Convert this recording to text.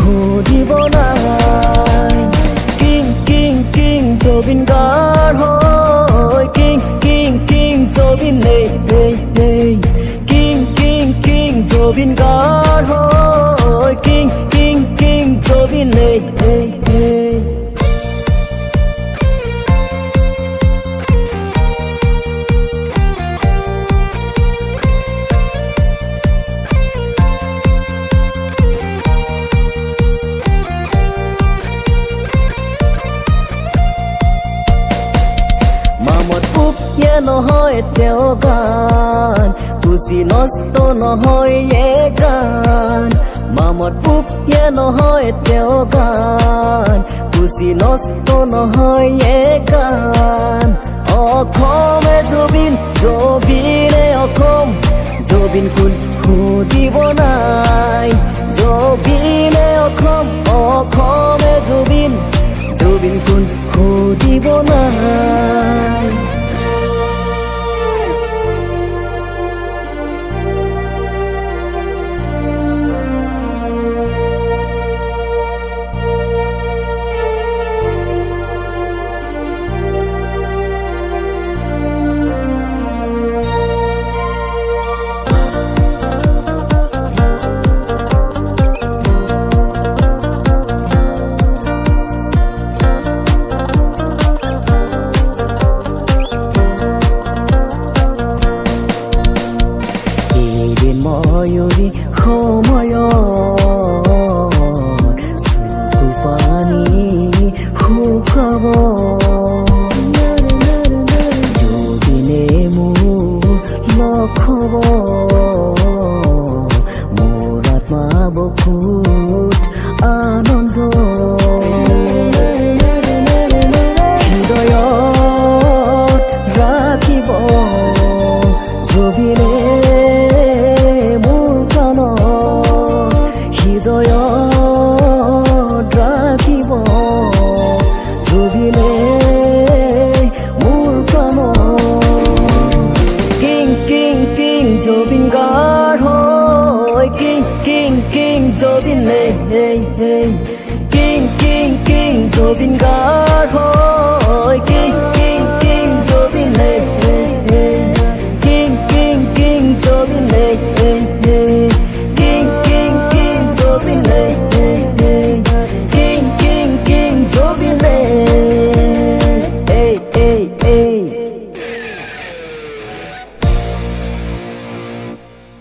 খুজিব নাই king king king জবিন guard হয় কিং কিং কিং জবিন নে কিং কিং কিং জবিন গাৰ্ড হয় কিং কিং কিং জবিন নে মামত পুকিয়ে নহয় তেওঁ গান খুচি নষ্ট নহয় এ গান মামত পুকিয়ে নহয় তেওঁ গান খুচি নষ্ট নহয় এ গান অসমে জবিন জবিনে অসম জবিন কোন সুধিব নাই জবিনে অসম অসমে জবিন জবিন কোন সুধিব নাই ময়ূৰী সময়ত চকু পানী শুকাব জবিনে মোৰ লগ হ'ব মোৰ আত্মা বহুত আনন্দ হৃদয়ত ৰাখিব জবিনে হৃদয়ত ৰাখিব জবিনে মোৰ প্ৰাণ কিং কিং কিং জবিন গাৰ্ড হয় কিং কিং কিং জবিন নে কিং কিং কিং জবিন গাৰ্ড হয়